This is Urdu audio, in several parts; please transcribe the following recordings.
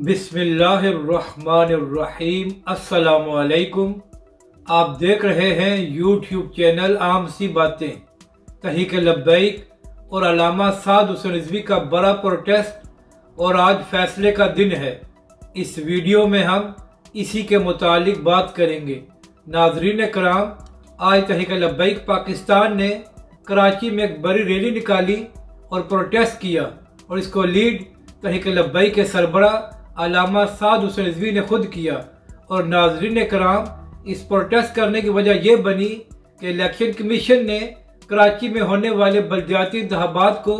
بسم اللہ الرحمن الرحیم۔ السلام علیکم۔ آپ دیکھ رہے ہیں یوٹیوب چینل عام سی باتیں۔ تحریک لبیک اور علامہ سعد حسین رضوی کا بڑا پروٹیسٹ اور آج فیصلے کا دن ہے۔ اس ویڈیو میں ہم اسی کے متعلق بات کریں گے۔ ناظرین کرام، آج تحریک لبیک پاکستان نے کراچی میں ایک بڑی ریلی نکالی اور پروٹیسٹ کیا، اور اس کو لیڈ تحریک لبیک کے سربراہ علامہ سعد حسین رضوی نے خود کیا۔ اور ناظرین کرام، اس پروٹیسٹ کرنے کی وجہ یہ بنی کہ الیکشن کمیشن نے کراچی میں ہونے والے بلدیاتی انتخابات کو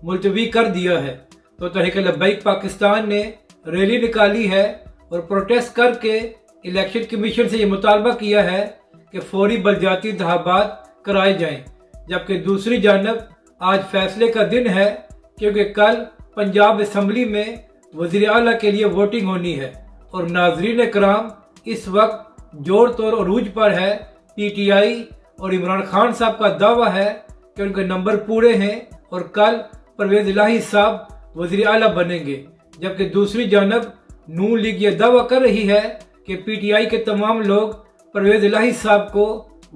ملتوی کر دیا ہے۔ تو تحریک لبیک پاکستان نے ریلی نکالی ہے اور پروٹیسٹ کر کے الیکشن کمیشن سے یہ مطالبہ کیا ہے کہ فوری بلدیاتی انتخابات کرائے جائیں، جبکہ دوسری جانب آج فیصلے کا دن ہے، کیونکہ کل پنجاب اسمبلی میں وزیر اعلیٰ کے لیے ووٹنگ ہونی ہے۔ اور ناظرین کرام، اس وقت جوڑ طور عروج پر ہے پی ٹی آئی، اور عمران خان صاحب کا دعویٰ ہے کہ ان کے نمبر پورے ہیں اور کل پرویز الہی صاحب وزیر اعلیٰ بنیں گے، جبکہ دوسری جانب نون لیگ یہ دعویٰ کر رہی ہے کہ پی ٹی آئی کے تمام لوگ پرویز الہی صاحب کو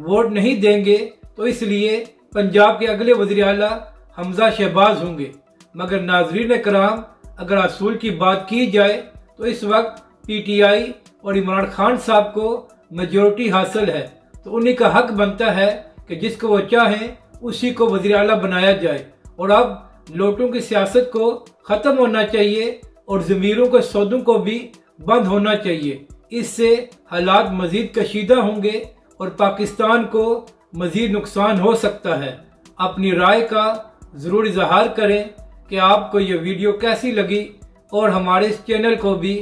ووٹ نہیں دیں گے، تو اس لیے پنجاب کے اگلے وزیر اعلیٰ حمزہ شہباز ہوں گے۔ مگر ناظرین کرام، اگر اصول کی بات کی جائے تو اس وقت پی ٹی آئی اور عمران خان صاحب کو میجورٹی حاصل ہے، تو انہی کا حق بنتا ہے کہ جس کو وہ چاہیں اسی کو وزیر اعلیٰ بنایا جائے۔ اور اب لوٹوں کی سیاست کو ختم ہونا چاہیے اور ضمیروں کے سودوں کو بھی بند ہونا چاہیے۔ اس سے حالات مزید کشیدہ ہوں گے اور پاکستان کو مزید نقصان ہو سکتا ہے۔ اپنی رائے کا ضرور اظہار کریں کہ آپ کو یہ ویڈیو کیسی لگی، اور ہمارے اس چینل کو بھی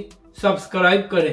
سبسکرائب کریں۔